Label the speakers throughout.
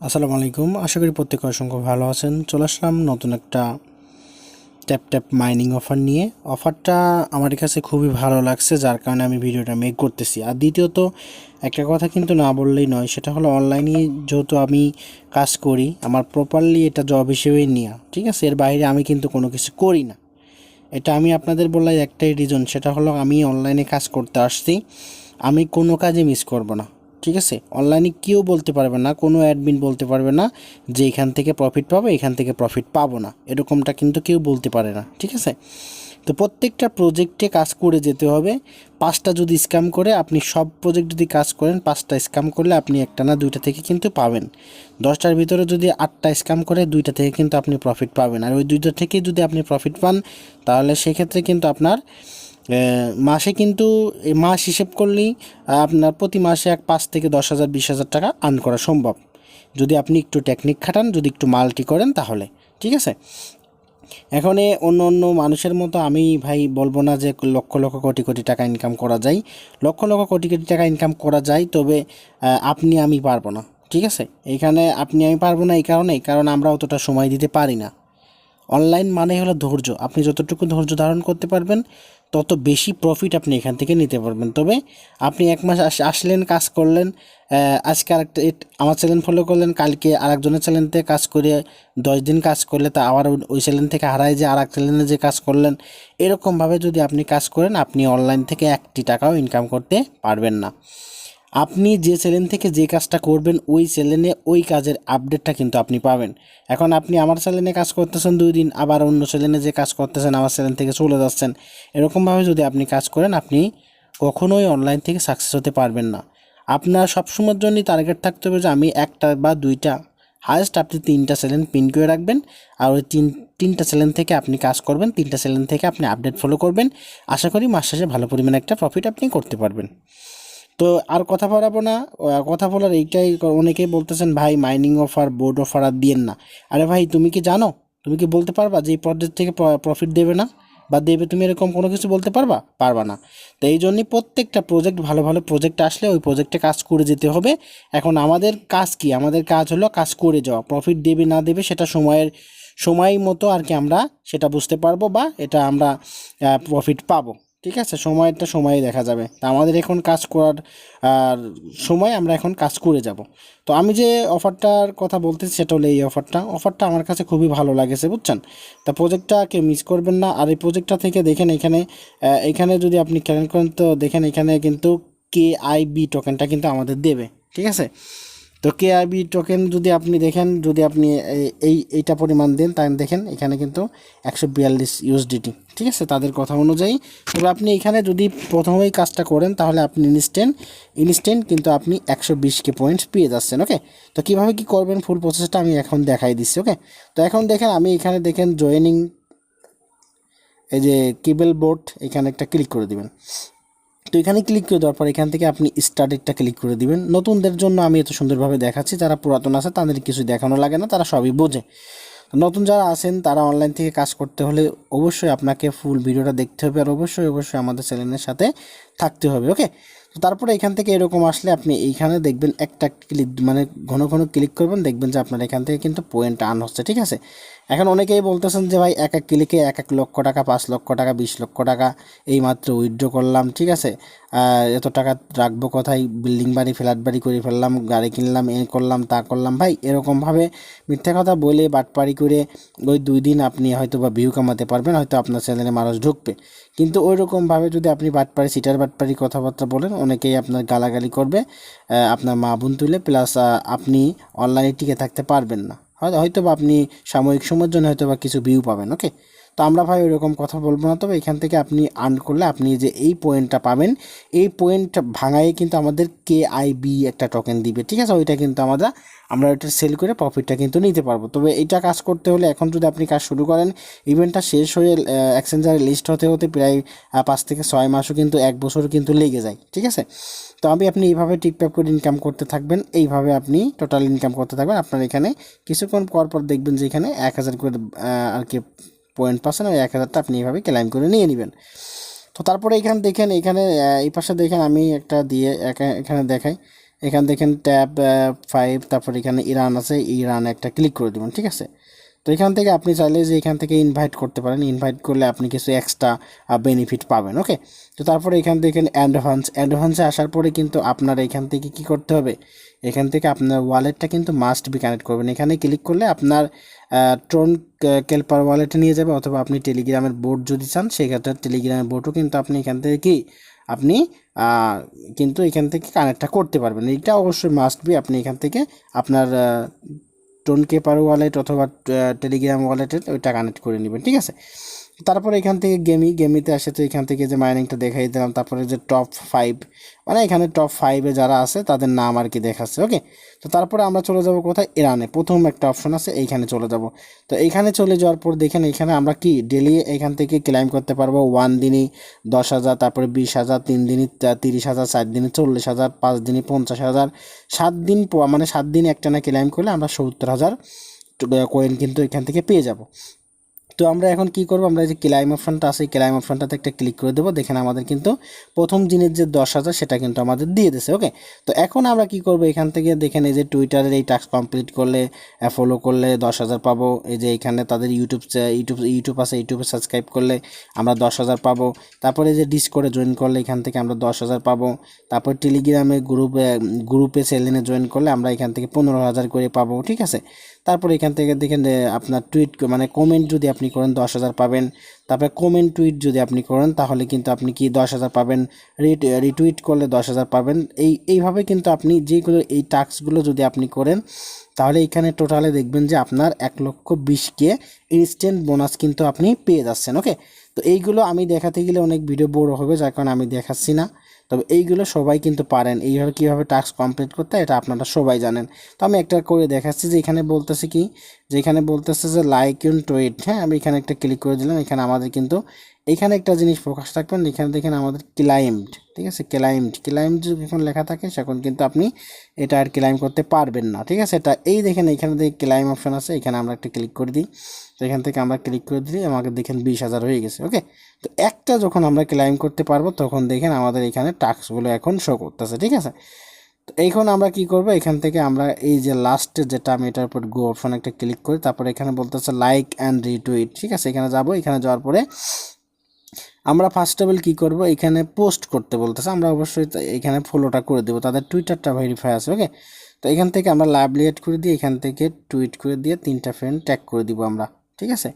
Speaker 1: আসসালামু আলাইকুম। আশা করি প্রত্যেকে অসংখ্য ভালো আছেন। চলে আসলাম নতুন একটা ট্যাপ ট্যাপ মাইনিং অফার নিয়ে। অফারটা আমার কাছে খুবই ভালো লাগছে, যার কারণে আমি ভিডিওটা মেক করতেছি। আর দ্বিতীয়ত একটা কথা কিন্তু না বললেই নয়, সেটা হলো অনলাইনে যেহেতু আমি কাজ করি, আমার প্রপারলি এটা জব হিসেবেই নেওয়া, ঠিক আছে? এর বাইরে আমি কিন্তু কোনো কিছু করি না। এটা আমি আপনাদের বললাই একটাই রিজন, সেটা হলো আমি অনলাইনে কাজ করতে আসছি, আমি কোনো কাজে মিস করব না, ঠিক আছে? অনলাইনে কেউ বলতে পারবে না, কোনো অ্যাডমিন বলতে পারবে না যে এখান থেকে প্রফিট পাবো, এখান থেকে প্রফিট পাবো না, এরকমটা কিন্তু কেউ বলতে পারে না, ঠিক আছে? তো প্রত্যেকটা প্রজেক্টে কাজ করে যেতে হবে। 5টা যদি স্ক্যাম করে আপনি সব প্রজেক্ট যদি কাজ করেন, 5টা স্ক্যাম করলে আপনি একটা না 2টা থেকে কিন্তু পাবেন। 10টার ভিতরে যদি 8টা স্ক্যাম করে 2টা থেকে কিন্তু আপনি প্রফিট পাবেন। আর ওই 2টা থেকে যদি আপনি প্রফিট পান, তাহলে সেক্ষেত্রে কিন্তু আপনার মাসে কিন্তু মাস হিসেব করলেই আপনার প্রতি মাসে 5 থেকে 10,000 20,000 টাকা আর্ন করা সম্ভব, যদি আপনি একটু টেকনিক খাটান, যদি একটু মাল্টি করেন তাহলে, ঠিক আছে? এখন অন্য অন্য মানুষের মতো আমি ভাই বলবো না যে লক্ষ লক্ষ কোটি কোটি টাকা ইনকাম করা যায়। লক্ষ লক্ষ কোটি কোটি টাকা ইনকাম করা যায়, তবে আপনি আমি পারবো না, ঠিক আছে? এইখানে আপনি আমি পারবো না কারণ আমরা অতটা সময় দিতে পারি না। অনলাইন মানে হলো ধৈর্য, আপনি যতটুকু ধৈর্য ধারণ করতে পারবেন তত বেশি প্রফিট আপনি এখান থেকে নিতে পারবেন। তবে আপনি 1 মাস আসলেন, কাজ করলেন, আজকে আরেকটা আমার চ্যানেল ফলো করলেন, কালকে আরেকজনের চ্যানেলতে কাজ করে 10 দিন কাজ করলে তা আবার ওই চ্যানেল থেকে হারায় যে আরেক চ্যানেলে যে কাজ করলেন, এরকমভাবে যদি আপনি কাজ করেন আপনি অনলাইন থেকে 1টি টাকাও ইনকাম করতে পারবেন না। আপনি যে চ্যানেল থেকে যে কাজটা করবেন ওই চ্যানেলে ওই কাজের আপডেটটা কিন্তু আপনি পাবেন। এখন আপনি আমার চ্যানেলে কাজ করতেছেন 2 দিন, আবার অন্য চ্যানেলে যে কাজ করতেছেন আমার চ্যানেল থেকে চলে যাচ্ছেন, এরকমভাবে যদি আপনি কাজ করেন আপনি কখনোই অনলাইন থেকে সাকসেস হতে পারবেন না। আপনার সবসময়ের জন্যই টার্গেট থাকতে হবে যে আমি একটা বা 2টা, হায়েস্ট আপনি 3টা চ্যানেল পিন করে রাখবেন। আর ওই তিনটা চ্যানেল থেকে আপনি কাজ করবেন, 3টা চ্যানেল থেকে আপনি আপডেট ফলো করবেন। আশা করি মাস শেষে ভালো পরিমাণে একটা প্রফিট আপনি করতে পারবেন। তো আর কথা বাড়াবো না, কথা বলার এইটাই, অনেকেই বলতেছেন ভাই মাইনিং অফার বোর্ড অফার আর দিয়েন না। আরে ভাই তুমি কি জানো, তুমি কি বলতে পারবা যে এই প্রজেক্ট থেকে প্রফিট দেবে না বা দেবে? তুমি এরকম কোনো কিছু বলতে পারবা? পারবা না। তো এই জন্যই প্রত্যেকটা প্রজেক্ট, ভালো ভালো প্রজেক্ট আসলে ওই প্রজেক্টে কাজ করে যেতে হবে। এখন আমাদের কাজ কি? আমাদের কাজ হলো কাজ করে যাওয়া। প্রফিট দেবে না দেবে সেটা সময় মতো আর কি আমরা সেটা বুঝতে পারবো, বা এটা আমরা প্রফিট পাবো, ঠিক আছে? সময়টা সময়ে দেখা যাবে। তা আমাদের এখন কাজ করার আর সময়, আমরা এখন কাজ করে যাব। তো আমি যে অফারটার কথা বলতেছি সেটা হলো এই অফারটা আমার কাছে খুবই ভালো লাগেছে, বুঝছেন? তা প্রজেক্টটা কেউ মিস করবেন না। আর এই প্রজেক্টটা থেকে দেখেন এখানে যদি আপনি খেয়াল করেন তো দেখেন এখানে কিন্তু KIB টোকেনটা কিন্তু আমাদের দেবে, ঠিক আছে? তো KIB টোকেন যদি আপনি দেখেন, যদি আপনি এইটা পরিমাণ দেন, তাহলে দেখেন এখানে কিন্তু 142 USDT, ঠিক আছে, তাদের কথা অনুযায়ী। তবে আপনি এখানে যদি প্রথমেই কাজটা করেন তাহলে আপনি ইনস্ট্যান্ট কিন্তু আপনি 120K পয়েন্টস পেয়ে যাচ্ছেন। ওকে, তো কীভাবে কী করবেন ফুল প্রসেসটা আমি এখন দেখাই দিচ্ছি। ওকে, তো এখন দেখেন আমি এখানে দেখেন জয়েনিং, এই যে কেবল বোর্ড, এখানে একটা ক্লিক করে দিবেন। তো এখানে ক্লিক করে দেওয়ার পর এখান থেকে আপনি স্টার্টেডটা ক্লিক করে দিবেন। নতুনদের জন্য আমি এত সুন্দরভাবে দেখাচ্ছি, যারা পুরাতন আছে তাদের কিছু দেখানো লাগে না, তারা সবই বোঝে। নতুন যারা আছেন তারা অনলাইন থেকে কাজ করতে হলে অবশ্যই আপনাকে ফুল ভিডিওটা দেখতে হবে, আর অবশ্যই অবশ্যই আমাদের চ্যানেলের সাথে থাকতে হবে। ওকে, তো তারপরে এখান থেকে এরকম আসলে আপনি এইখানে দেখবেন একটা ক্লিক, মানে ঘন ঘন ক্লিক করবেন, দেখবেন যে আপনার এখান থেকে কিন্তু পয়েন্ট আর্ন হচ্ছে, ঠিক আছে? এখন অনেকেই বলতেছেন যে ভাই এক এক ক্লিকে 1 লক্ষ টাকা, 5 লক্ষ টাকা, 20 লক্ষ টাকা এই মাত্র উইথড্র করলাম, ঠিক আছে? এত টাকা রাখবো কোথায়? বিল্ডিং বাড়ি, ফ্ল্যাট বাড়ি করে ফেললাম, গাড়ি কিনলাম, এ করলাম, তা করলাম। ভাই এরকমভাবে মিথ্যা কথা বলে বাটপাড়ি করে ওই 2 দিন আপনি হয়তো বা ভিউ কামাতে পারবেন, হয়তো আপনার চ্যানেলে মানুষ ঢুকবে, কিন্তু ওই রকমভাবে যদি আপনি বাটপাড়ি, সিটার বাটপাড়ি কথাবার্তা বলেন, অনেকেই আপনার গালাগালি করবে, আপনার মা বোন তুলে, প্লাস আপনি অনলাইনে টিকে থাকতে পারবেন না। হয়তো বা আপনি সাময়িক সময়ের জন্য হয়তো বা কিছু ভিউ পাবেন। ওকে, তো আমরা ভাই ওইরকম কথা বলবো না। তবে এখান থেকে আপনি আর্ন করলে আপনি যে এই পয়েন্টটা পাবেন, এই পয়েন্ট ভাঙায়ে কিন্তু আমাদের KIB একটা টোকেন দিবে, ঠিক আছে? ওইটা কিন্তু আমরা ওইটা সেল করে প্রফিটটা কিন্তু নিতে পারবো। তবে এইটা কাজ করতে হলে এখন যদি আপনি কাজ শুরু করেন, ইভেন্টটা শেষ হয়ে এক্সচেঞ্জারে লিস্ট হতে হতে প্রায় 5 থেকে 6 মাসও কিন্তু 1 বছরও কিন্তু লেগে যায়, ঠিক আছে? তো আপনি এইভাবে টিপটপ করে ইনকাম করতে থাকবেন, এইভাবে আপনি টোটাল ইনকাম করতে থাকবেন। আপনার এখানে কিছুক্ষণ পর পর দেখবেন যে এখানে 1000 করে আর কি পয়েন্ট পাচ্ছেন, ওই 1000টা আপনি এইভাবে ক্লাইম করে নিয়ে নেবেন। তো তারপরে এখানে দেখেন, এখানে এই পাশে দেখেন আমি একটা দিয়ে এখানে দেখাই, এখান দেখেন ট্যাব 5, তারপর এখানে ইরান আছে, ইরানে একটা ক্লিক করে দেবেন, ঠিক আছে। তো এখান থেকে আপনি চাইলে যে এখান থেকে ইনভাইট করতে পারেন, ইনভাইট করলে আপনি কিছু এক্সট্রা বেনিফিট পাবেন, ওকে। তো তারপরে এখান থেকে অ্যাডভান্সে আসার পরে কিন্তু আপনার এখান থেকে কি করতে হবে, এখান থেকে আপনার ওয়ালেটটা কিন্তু মাস্ট বি কানেক্ট করবেন। এখানে ক্লিক করলে আপনার ট্রন কেলপার ওয়ালেটে নিয়ে যাবে, অথবা আপনি টেলিগ্রামের বোর্ড যদি চান সেক্ষেত্রে টেলিগ্রামের বোর্ডও কিন্তু আপনি এখান থেকে কি আপনি কিন্তু এখান থেকে কানেক্টটা করতে পারবেন। এইটা অবশ্যই মাস্ট বি আপনি এখান থেকে আপনার টোন কেপার ওয়ালেট অথবা টেলিগ্রাম ওয়ালেটের ওইটা কানেক্ট করে নেবেন, ঠিক আছে। তারপরে এখান থেকে গেমিতে আসে, তো এখান থেকে যে মাইনিংটা দেখাই দিলাম, তারপরে যে টপ 5 মানে এখানে টপ 5-এ যারা আছে তাদের নাম আর কি দেখাচ্ছে, ওকে। তো তারপরে আমরা চলে যাব কোথায়, ইরানে প্রথম একটা অপশন আছে এইখানে চলে যাব। তো এইখানে চলে যাওয়ার পর দেখেন এখানে আমরা কি ডেলি এখান থেকে ক্লাইম করতে পারবো 1 দিনই 10,000, তারপরে 20,000, 3 দিনই 30,000, 4 দিনে 40,000, 5 দিনে 50,000, 7 দিন মানে 7 দিন একটানা ক্লাইম করলে আমরা 70,000 কয়েন কিন্তু এখান থেকে পেয়ে যাব। তো আমরা এখন কি করব, আমরা যে ক্লাইম অপশনটা আছে ক্লাইম অপশনটাতে একটা ক্লিক করে দেবো। দেখেন আমাদের কিন্তু প্রথম দিনের যে 10,000 সেটা কিন্তু আমাদের দিয়ে দিয়েছে, ওকে। তো এখন আমরা কি করব, এখান থেকে দেখেন এই যে টুইটারের এই টাস্ক কমপ্লিট করলে ফলো করলে 10,000 পাবো। এই যে এখানে তাদের ইউটিউব আছে, ইউটিউবে সাবস্ক্রাইব করলে আমরা 10,000 পাবো। তারপরে যে ডিসকর্ডে জয়েন করলে এখান থেকে আমরা 10,000 পাবো। তারপর টেলিগ্রামে গ্রুপে সেলেনে জয়েন করলে আমরা এখান থেকে 15,000 করে পাবো, ঠিক আছে। তারপর এখান থেকে দেখেন আপনার টুইট মানে কমেন্ট যদি আপনি করেন 10,000 পাবেন। তারপরে কমেন্ট টুইট যদি আপনি করেন তাহলে কিন্তু আপনি কি 10,000 পাবেন। রিটুইট করলে 10,000 পাবেন। এইভাবে কিন্তু আপনি যেগুলো এই টাস্কগুলো যদি আপনি করেন তাহলে এখানে টোটালে দেখবেন যে আপনার 1,20,000 ইনস্ট্যান্ট বোনাস কিন্তু আপনি পেয়ে যাচ্ছেন, ওকে। তো এইগুলো আমি দেখাতে গেলে অনেক ভিডিও বড় হবে, যার কারণে আমি দেখাচ্ছি না। তবে এইগুলো সবাই কিন্তু পারেন, এইভাবে কীভাবে টাস্ক কমপ্লিট করতে এটা আপনারা সবাই জানেন। তো আমি একটা করে দেখাচ্ছি, যে এখানে বলতেছে কি, যে এখানে বলতেছে যে লাইক ইন টুইট, হ্যাঁ। আমি এখানে একটা ক্লিক করে দিলাম। এখানে আমাদের কিন্তু এখানে একটা জিনিস ফোকাস রাখবেন, এখানে দেখেন আমাদের ক্লাইমড, ঠিক আছে। ক্লাইমড যখন লেখা থাকে তখন কিন্তু আপনি এটা আর ক্লাইম করতে পারবেন না, ঠিক আছে। এটা এই দেখেন এখানে দেখে ক্লাইম অপশন আছে, এখানে আমরা একটা ক্লিক করে দিই। তো এখান থেকে আমরা ক্লিক করে দিই, আমাকে দেখেন 20,000 হয়ে গেছে, ওকে। তো একটা যখন আমরা ক্লাইম করতে পারবো তখন দেখেন আমাদের এখানে টাস্কগুলো এখন শো করতেছে, ঠিক আছে। তো এখন আমরা কি করব, এখান থেকে আমরা এই যে লাস্টে যেটা আমি এটার উপর গো অপশন একটা ক্লিক করি, তারপরে এখানে বলতেছে লাইক অ্যান্ড রিটুইট, ঠিক আছে। এখানে যাব, এখানে যাওয়ার পরে আমরা ফার্স্ট অফ অল কী করবো, এখানে পোস্ট করতে বলতেছে, আমরা অবশ্যই এখানে ফলোটা করে দেবো, তাদের টুইটারটা ভেরিফাই আছে, ওকে। তো এখান থেকে আমরা লাইভলি এড করে দিয়ে এখান থেকে টুইট করে দিয়ে 3টা ফ্রেন্ড ট্যাগ করে দিব আমরা, ঠিক আছে।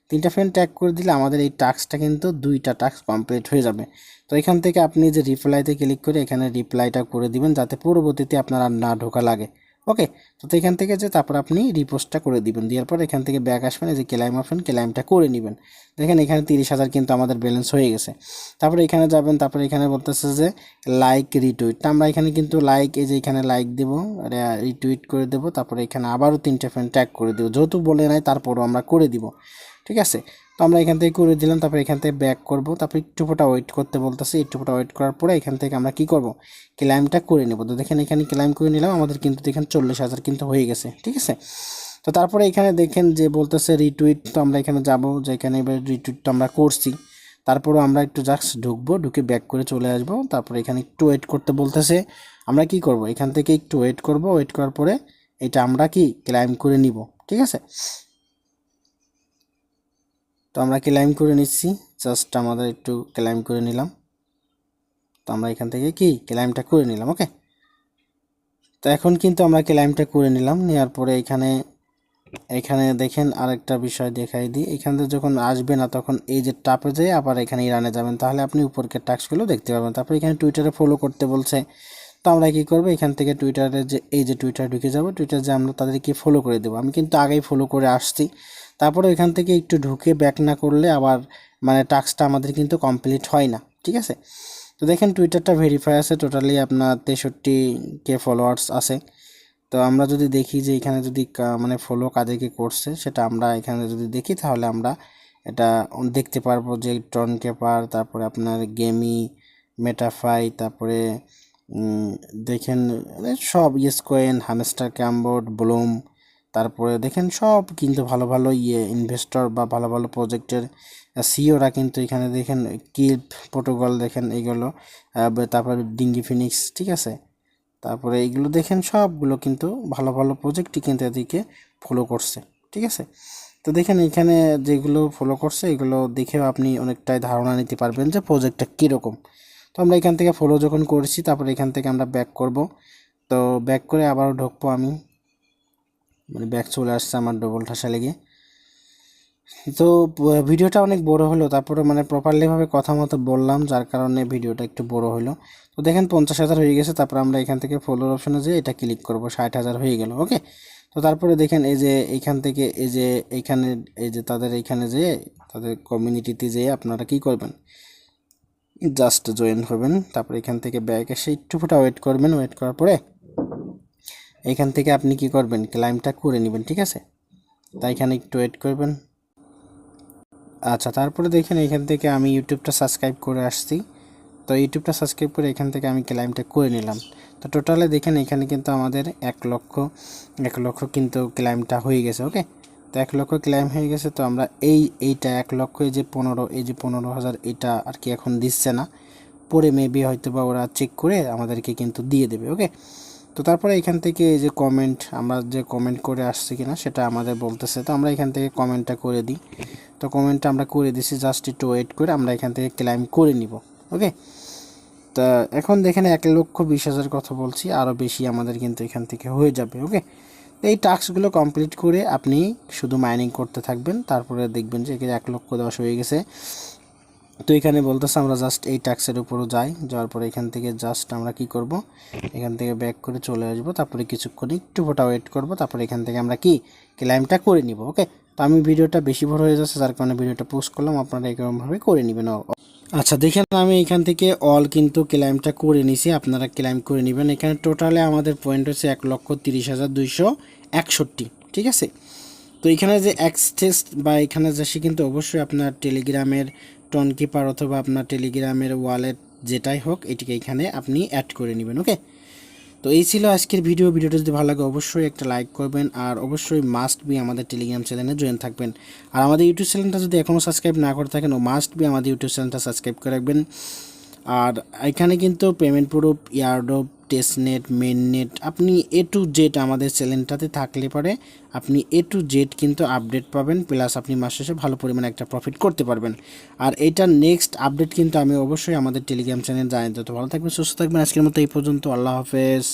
Speaker 1: 3টা ফ্রেন্ড ট্যাগ করে দিলে আমাদের এই টাস্কটা কিন্তু 2টা টাস্ক কমপ্লিট হয়ে যাবে। তো এখান থেকে আপনি যে রিপ্লাইতে ক্লিক করে এখানে রিপ্লাইটা করে দিবেন, যাতে পরবর্তীতে আপনার আর না ঢোকা লাগে, ওকে। তো এখান থেকে যে তারপর আপনি রিপোস্টটা করে দিবেন, দেওয়ার পর এখান থেকে ব্যাক আসবেন, এই যে ক্লাইম অপশন ক্লাইমটা করে নেবেন। দেখেন এখানে 30,000 কিন্তু আমাদের ব্যালেন্স হয়ে গেছে। তারপরে এখানে যাবেন, তারপরে এখানে বলতেছে যে লাইক রিটুইট, আমরা এখানে কিন্তু লাইক, এই যে এখানে লাইক দেবো, রিটুইট করে দেবো, তারপরে এখানে আবারও 3টে ফ্রেন্ড ট্যাগ করে দেবো, যেহেতু বলে নাই তারপরও আমরা করে দিব, ঠিক আছে। তো আমরা এখান থেকে করে দিলাম, তারপরে এখান থেকে ব্যাক করব, তারপরে একটু ফোটা ওয়েট করতে বলতেছি, একটু ফোটা ওয়েট করার পরে এখান থেকে আমরা কি করব, ক্লাইমটা করে নেব। তো দেখেন এখানে ক্লাইম করে নিলাম, আমাদের কিন্তু দেখেন 40,000 কিন্তু হয়ে গেছে, ঠিক আছে। তো তারপরে এখানে দেখেন যে বলতেছে রিটুইট, তো আমরা এখানে যাব, যে এখানে এবার রিটুইটটা আমরা করছি। তারপরে আমরা একটু জাস্ট ঢুকবো, ঢুকে ব্যাক করে চলে আসবো, তারপরে এখানে একটু ওয়েট করতে বলতেছে। আমরা কি করব, এখান থেকে একটু ওয়েট করব, ওয়েট করার পরে এটা আমরা কি ক্লাইম করে নিব, ঠিক আছে। তো আমরা ক্লাইম করে নিচ্ছি, জাস্ট আমাদের একটু ক্লাইম করে নিলাম। তো আমরা এখান থেকে কি ক্লাইমটা করে নিলাম, ওকে। তো এখন কিন্তু আমরা ক্লাইমটা করে নিলাম, নেওয়ার পরে এখানে দেখেন আরেকটা বিষয় দেখাই দিই, এখানে যখন আসবে না তখন এই যে টাপে যেয়ে আবার এখানে ইরানে যাবেন, তাহলে আপনি উপরকে টাস্কগুলো দেখতে পাবেন। তারপরে এখানে টুইটারে ফলো করতে বলছে, তো আমরা কী করবো, এখান থেকে টুইটারে যে এই যে টুইটার ঢুকে যাবো, টুইটার যে আমরা তাদেরকে ফলো করে দেবো। আমি কিন্তু আগেই ফলো করে আসছি। তারপরে এখান থেকে একটু ঢুকে ব্যাক না করলে আবার মানে টাস্কটা আমাদের কিন্তু কমপ্লিট হয় না, ঠিক আছে। তো দেখেন টুইটারটা ভেরিফাই আছে, টোটালি আপনার 63K ফলোয়ার্স আছে। তো আমরা যদি দেখি যে এখানে যদি মানে ফলো কাদেরকে করছে সেটা আমরা এখানে যদি দেখি, তাহলে আমরা এটা দেখতে পারবো যে ট্রন কেপার, তারপরে আপনার গেমি, মেটাফাই, তারপরে দেখেন সব ইয়েসকয়েন, হামস্টার ক্যামবোর্ড, ব্লুম, তারপরে দেখেন সব কিন্তু ভালো ভালো ইনভেস্টর বা ভালো ভালো প্রজেক্টের সিওরা কিন্তু এখানে দেখেন কিপ প্রোটোকল, দেখেন এইগুলো, তারপরে ডিঙ্গি ফিনিক্স, ঠিক আছে। তারপরে এইগুলো দেখেন সবগুলো কিন্তু ভালো ভালো প্রজেক্টই কিন্তু এদিকে ফলো করছে, ঠিক আছে। তো দেখেন এখানে যেগুলো ফলো করছে এগুলো দেখেও আপনি অনেকটাই ধারণা নিতে পারবেন যে প্রজেক্টটা কীরকম। তো আমরা এখান থেকে ফলো যখন করছি তারপরে এখান থেকে আমরা ব্যাক করব। তো ব্যাক করে আবারও ঢুকবো আমি, মানে ব্যাক চলে আসছে আমার ডবল ঠাসা লেগে। তো ভিডিওটা অনেক বড় হলো, তারপরে মানে প্রপারলিভাবে কথা মতো বললাম যার কারণে ভিডিওটা একটু বড় হলো। তো দেখেন 50,000 হয়ে গেছে। তারপর আমরা এখান থেকে ফলোর অপশনে যেয়ে এটা ক্লিক করব, 60,000 হয়ে গেল। ওকে, তো তারপরে দেখেন এই যে এইখান থেকে এই যে এইখানে এই যে তাদের এইখানে যেয়ে তাদের কমিউনিটিতে যেয়ে আপনারা কি করবেন, জাস্ট জয়েন হবেন। তারপর এখান থেকে ব্যাক এসে একটু ফোটা ওয়েট করবেন, ওয়েট করার পরে এইখান থেকে আপনি কি করবেন, ক্লাইমটা করে নেবেন, ঠিক আছে। তাই এখানে একটু ওয়েট করবেন। আচ্ছা, তারপরে দেখেন এখান থেকে আমি ইউটিউবটা সাবস্ক্রাইব করে আসছি। তো ইউটিউবটা সাবস্ক্রাইব করে এখান থেকে আমি ক্লাইমটা করে নিলাম। তো টোটালে দেখেন এখানে কিন্তু আমাদের 1 লক্ষ কিন্তু ক্লাইমটা হয়ে গেছে। ওকে, তো 1 লক্ষ ক্লাইম হয়ে গেছে। তো আমরা এইটা 1 লক্ষ এই যে 15,000 এটা আর কি এখন দিচ্ছে না, পরে মেবি হয়তো বা ওরা চেক করে আমাদেরকে কিন্তু দিয়ে দেবে। ওকে, তো তারপরে এখান থেকে এই যে কমেন্ট, আমরা যে কমেন্ট করে আসছি কিনা সেটা আমাদের বলতেছে। তো আমরা এখান থেকে কমেন্টটা করে দিই। তো কমেন্টটা আমরা করে দিছি, জাস্ট একটু ওয়েট করে আমরা এখান থেকে ক্লাইম করে নিব। ওকে, তা এখন দেখেন 1,20,000 কথা বলছি, আরও বেশি আমাদের কিন্তু এখান থেকে হয়ে যাবে। ওকে, এই টাস্কগুলো কমপ্লিট করে আপনি শুধু মাইনিং করতে থাকবেন, তারপরে দেখবেন যে 1,10,000 হয়ে গেছে। তো এখানে বলতেছে আমরা জাস্ট এই টাস্কের উপরও যাওয়ার পরে এখান থেকে জাস্ট আমরা কি করব, এখান থেকে ব্যাক করে চলে আসবো। তারপরে কিছুক্ষণ একটু ফোটা ওয়েট করব, তারপরে এখান থেকে আমরা কি ক্লাইমটা করে নিব। ওকে, তো আমি ভিডিওটা বেশি বড় হয়ে যাচ্ছে যার কারণে ভিডিওটা পোস্ট করলাম, আপনারা এরকমভাবে করে নেবেন। আচ্ছা দেখেন আমি এখান থেকে অল কিন্তু ক্লাইমটা করে নিছি, আপনারা ক্লাইম করে নেবেন। এখানে টোটালে আমাদের পয়েন্ট হচ্ছে 1,30,261, ঠিক আছে। তো এখানে যে অ্যাক্সেস বা এখানে যাচ্ছি কিন্তু অবশ্যই আপনার টেলিগ্রামের টনকিপার অথবা আপনার টেলিগ্রামের ওয়ালেট যেটাই হোক এটিকে এখানে আপনি অ্যাড করে নেবেন। ওকে, তো এই ছিল আজকের ভিডিওটা যদি ভালো লাগে অবশ্যই একটা লাইক করবেন, আর অবশ্যই মাস্ট বি আমাদের টেলিগ্রাম চ্যানেলে জয়েন থাকবেন। আর আমাদের ইউটিউব চ্যানেলটা যদি এখনও সাবস্ক্রাইব না করে থাকেন, মাস্ট বি আমাদের ইউটিউব চ্যানেলটা সাবস্ক্রাইব করে রাখবেন। আর এখানে কিন্তু পেমেন্ট প্রুফ, ইয়ারড্রপ, টেস্টনেট, মেননেট, আপনি A to Z আমাদের চ্যানেলটাতে থাকলে পরে আপনি A to Z কিন্তু আপডেট পাবেন, প্লাস আপনি মাস শেষে ভালো পরিমাণে একটা প্রফিট করতে পারবেন। আর এইটার নেক্সট আপডেট কিন্তু আমি অবশ্যই আমাদের টেলিগ্রাম চ্যানেল জানিয়ে দেবো। ভালো থাকবেন, সুস্থ থাকবেন, আজকের মতো এই পর্যন্ত, আল্লাহ হাফেজ।